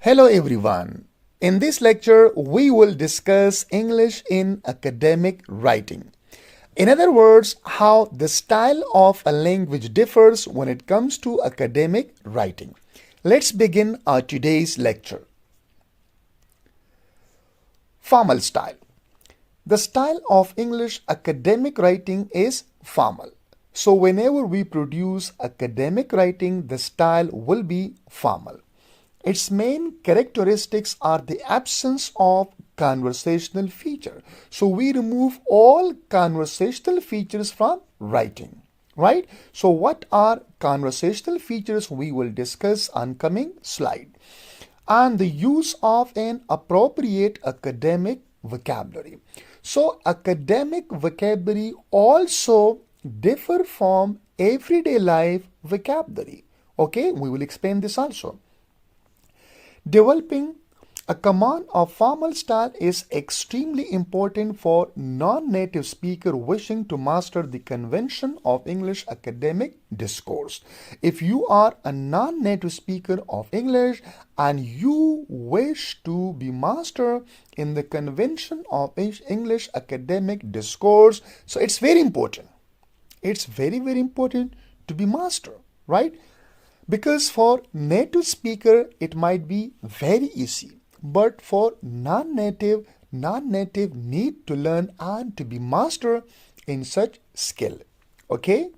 Hello everyone. In this lecture, we will discuss English in academic writing. In other words, how the style of a language differs when it comes to academic writing. Let's begin our today's lecture. Formal style. The style of English academic writing is formal. So whenever we produce academic writing, the style will be formal. Its main characteristics are the absence of conversational feature. So we remove all conversational features from writing, right? So what are conversational features we will discuss on coming slide. And the use of an appropriate academic vocabulary. So academic vocabulary also differ from everyday life vocabulary. Okay, we will explain this also. Developing a command of formal style is extremely important for non-native speaker wishing to master the convention of English academic discourse. If you are a non-native speaker of English and you wish to be master in the convention of English academic discourse, so it's very important. It's very important to be master, right? Because for native speaker, it might be very easy. But for non-native need to learn and to be master in such skill. Okay?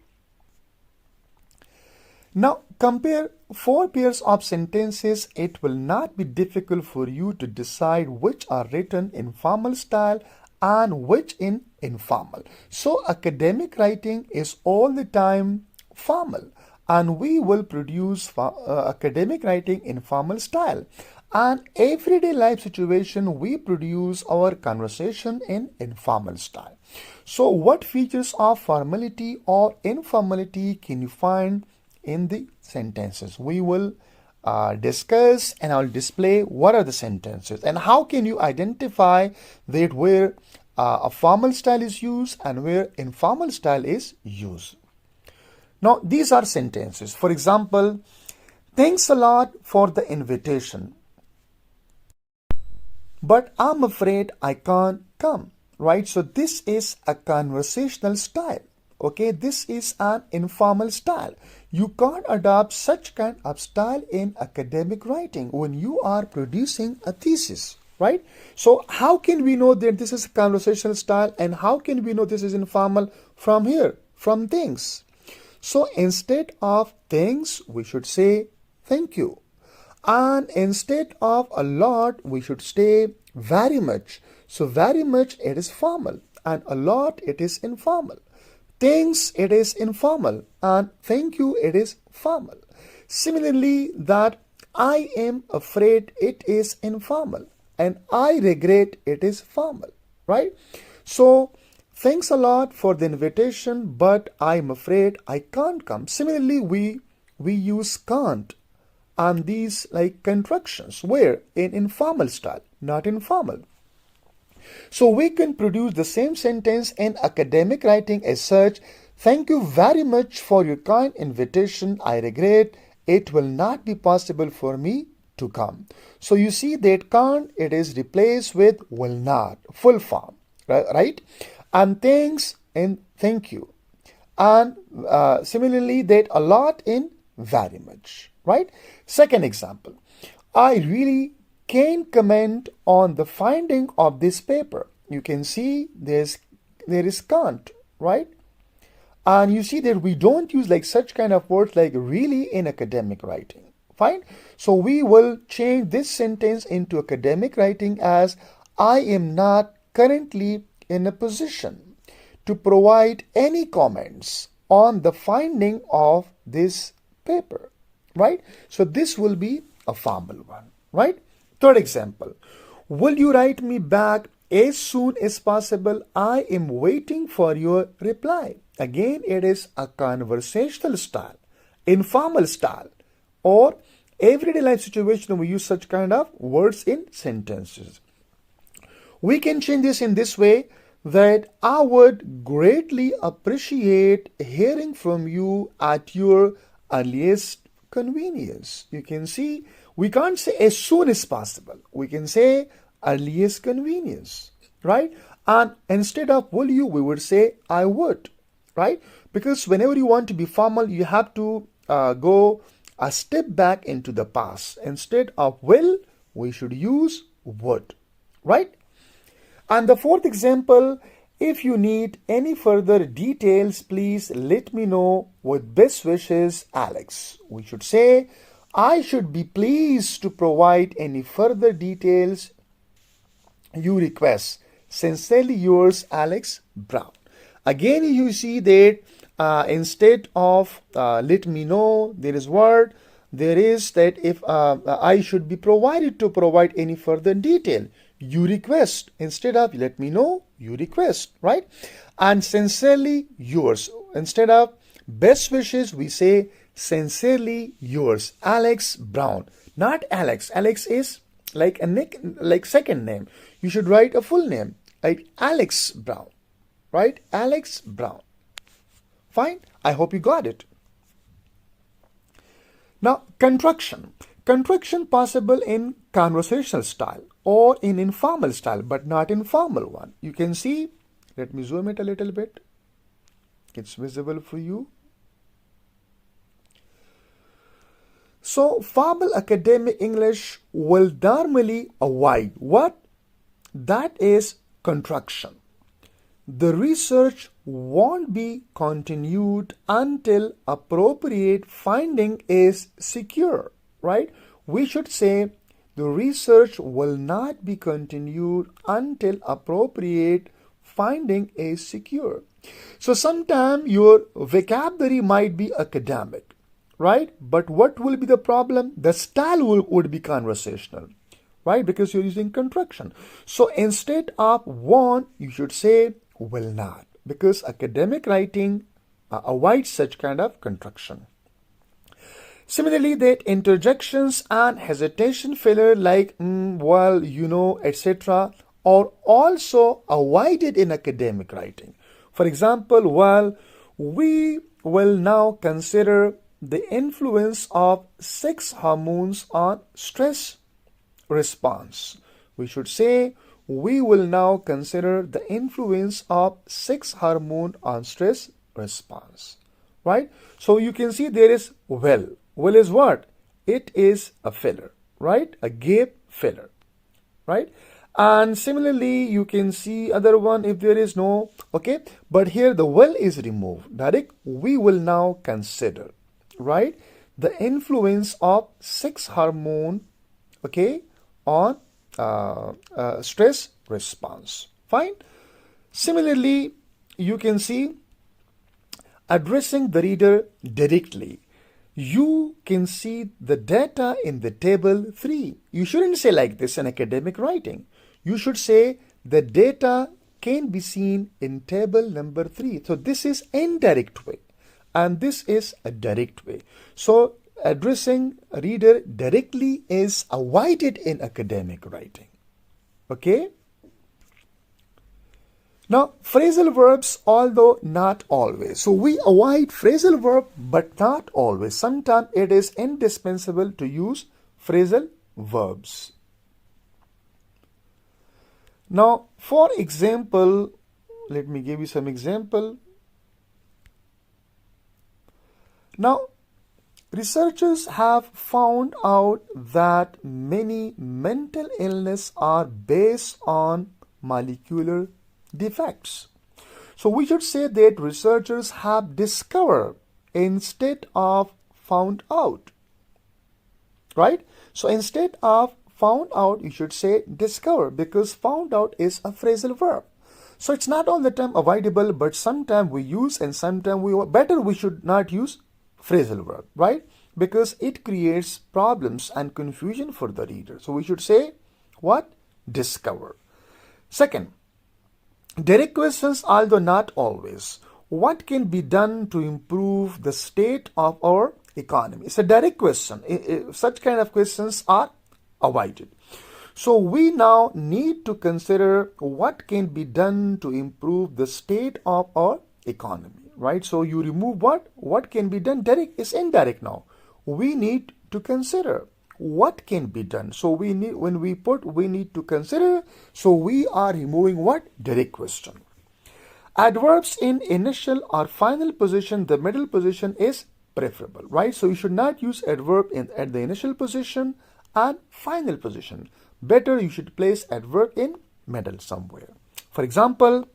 Now, compare four pairs of sentences. It will not be difficult for you to decide which are written in formal style and which in informal. So, academic writing is all the time formal. And we will produce academic writing in formal style. And everyday life situation, we produce our conversation in informal style. So what features of formality or informality can you find in the sentences? We will discuss and I'll display what are the sentences and how can you identify that where a formal style is used and where informal style is used. Now, these are sentences. For example, thanks a lot for the invitation, but I'm afraid I can't come, right? So this is a conversational style, okay? This is an informal style. You can't adopt such kind of style in academic writing when you are producing a thesis, right? So how can we know that this is a conversational style and how can we know this is informal? From here, from things. So instead of thanks, we should say thank you. And instead of a lot, we should say very much. So very much, it is formal. And a lot, it is informal. Thanks, it is informal. And thank you, it is formal. Similarly, that I am afraid, it is informal. And I regret, it is formal. Right? So, thanks a lot for the invitation, but I'm afraid I can't come. Similarly, we use can't and these like contractions where in informal style, not informal. So we can produce the same sentence in academic writing as such. Thank you very much for your kind invitation. I regret it will not be possible for me to come. So you see that can't, it is replaced with will not, full form, right? And thanks in thank you. And similarly, that a lot in very much, right? Second example, I really can't comment on the finding of this paper. You can see there is can't, right? And you see that we don't use like such kind of words like really in academic writing. Fine? So we will change this sentence into academic writing as I am not currently in a position to provide any comments on the finding of this paper, right? So this will be a formal one, right? Third example, will you write me back as soon as possible? I am waiting for your reply. Again, it is a conversational style, informal style, or everyday life situation. We use such kind of words in sentences. We can change this in this way, that I would greatly appreciate hearing from you at your earliest convenience. You can see We can't say as soon as possible. We can say earliest convenience, right? And instead of will you, we would say I would, right? Because whenever you want to be formal, you have to go a step back into the past. Instead of will, we should use would, right? And the fourth example, if you need any further details, please let me know. With best wishes, Alex. We should say, I should be pleased to provide any further details you request. Sincerely yours, Alex Brown. Again, you see that instead of let me know, there is word. There is that if I should be provided to provide any further detail, you request. Instead of let me know, you request, right? And sincerely yours. Instead of best wishes, we say sincerely yours, Alex Brown. Not Alex. Alex is like a nick, like second name. You should write a full name, like Alex Brown, right? Alex Brown. Fine. I hope you got it. Now, contraction. Contraction possible in conversational style or in informal style, but not in formal one. You can see, let me zoom it a little bit. It's visible for you. So, formal academic English will normally avoid what? That is contraction. The research won't be continued until appropriate finding is secure, right? We should say the research will not be continued until appropriate finding is secure. So sometimes your vocabulary might be academic, right? But what will be the problem? The style would be conversational, right? Because you're using contraction. So instead of won't, you should say will not, because academic writing avoids such kind of contraction. Similarly, that interjections and hesitation filler like well, you know, etc. are also avoided in academic writing. For example, well, we will now consider the influence of sex hormones on stress response. We should say, we will now consider the influence of sex hormone on stress response, right? So you can see there is well. Well is what? It is a filler, right? A gap filler, right? And similarly, you can see other one if there is no, okay? But here the well is removed. Direct, we will now consider, right? The influence of sex hormone, okay, on stress response. Fine. Similarly, you can see addressing the reader directly. You can see the data in the table 3. You shouldn't say like this in academic writing. You should say the data can be seen in table number 3. So this is indirect way and this is a direct way. So addressing a reader directly is avoided in academic writing. Okay? Now, phrasal verbs, although not always. So we avoid phrasal verb, but not always. Sometimes it is indispensable to use phrasal verbs. Now, for example, let me give you some example. Now, researchers have found out that many mental illness are based on molecular defects. So we should say that researchers have discovered instead of found out, right? So instead of found out, you should say discover, because found out is a phrasal verb. So it's not all the time avoidable, but sometimes we use and sometimes we should not use phrasal verb, right? Because it creates problems and confusion for the reader. So we should say what? Discover. Second, direct questions, although not always. What can be done to improve the state of our economy? It's a direct question. Such kind of questions are avoided. So we now need to consider what can be done to improve the state of our economy, right? So you remove what? What can be done? Direct is indirect now. We need to consider what can be done. So we need, when we put we need to consider, so we are removing what? Direct question. Adverbs in initial or final position, the middle position is preferable, right? So you should not use adverb at the initial position and final position. Better you should place adverb in middle somewhere. For example,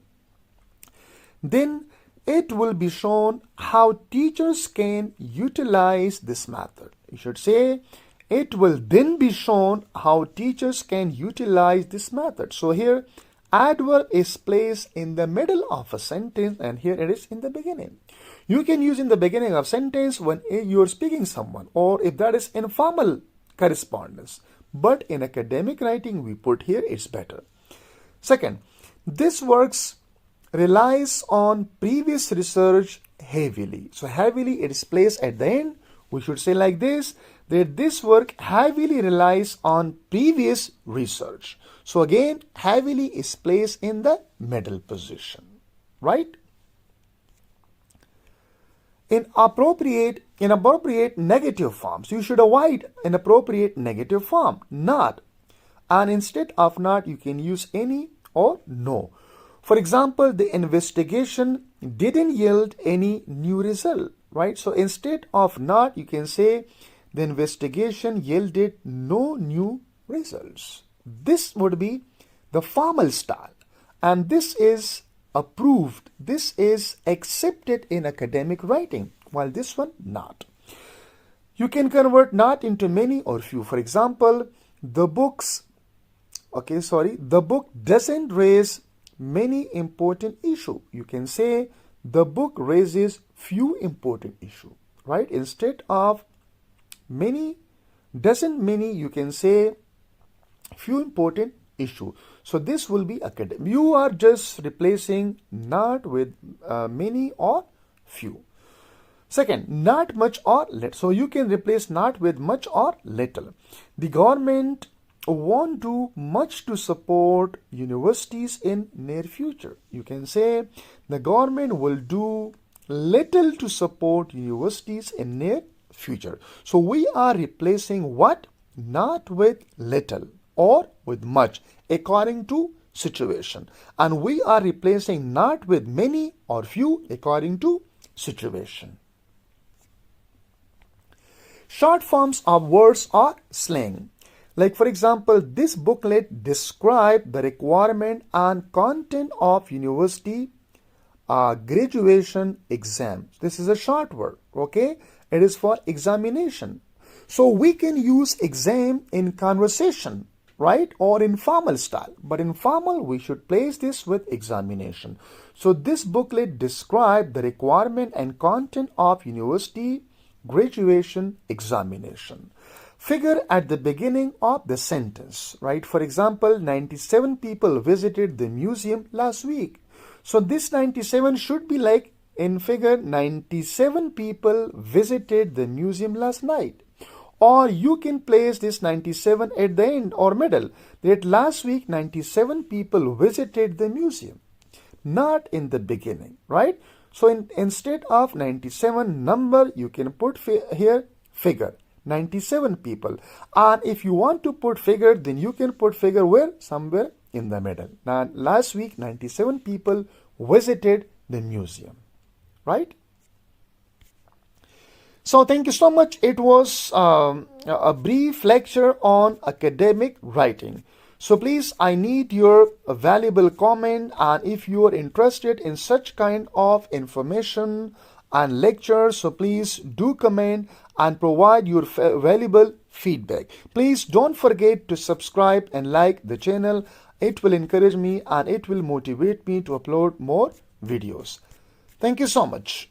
then it will be shown how teachers can utilize this method. You should say, it will then be shown how teachers can utilize this method. So here, adverb is placed in the middle of a sentence, and here it is in the beginning. You can use in the beginning of sentence when you are speaking someone, or if that is informal correspondence. But in academic writing, we put here, it's better. Second, this works relies on previous research heavily. So heavily, it is placed at the end. We should say like this, that this work heavily relies on previous research. So again, heavily is placed in the middle position, right? Inappropriate negative forms. You should avoid inappropriate negative form, not. And instead of not, you can use any or no. For example, the investigation didn't yield any new result, right? So instead of not, you can say the investigation yielded no new results. This would be the formal style, and this is approved. This is accepted in academic writing, while this one not. You can convert not into many or few. For example, the book doesn't raise many important issue. You can say the book raises few important issue, right? Instead of many, you can say few important issue. So this will be academic. You are just replacing not with many or few. Second, not much or little. So you can replace not with much or little. The government won't do much to support universities in near future. You can say the government will do little to support universities in near future. So we are replacing what? Not with little or with much according to situation. And we are replacing not with many or few according to situation. Short forms of words or slang. Like for example, this booklet describes the requirement and content of university graduation exam. This is a short word, okay? It is for examination. So we can use exam in conversation, right? Or in formal style. But in formal, we should place this with examination. So this booklet describes the requirement and content of university graduation examination. Figure at the beginning of the sentence, right? For example, 97 people visited the museum last week. So this 97 should be like in figure, 97 people visited the museum last night. Or you can place this 97 at the end or middle. That last week 97 people visited the museum. Not in the beginning, right? So instead of 97 number, you can put here figure. 97 people. And if you want to put figure, then you can put figure where? Somewhere in the middle. Now, last week, 97 people visited the museum. Right? So, thank you so much. It was a brief lecture on academic writing. So, please, I need your valuable comment. And if you are interested in such kind of information and lectures, so please do comment and provide your valuable feedback. Please don't forget to subscribe and like the channel. It will encourage me and it will motivate me to upload more videos. Thank you so much.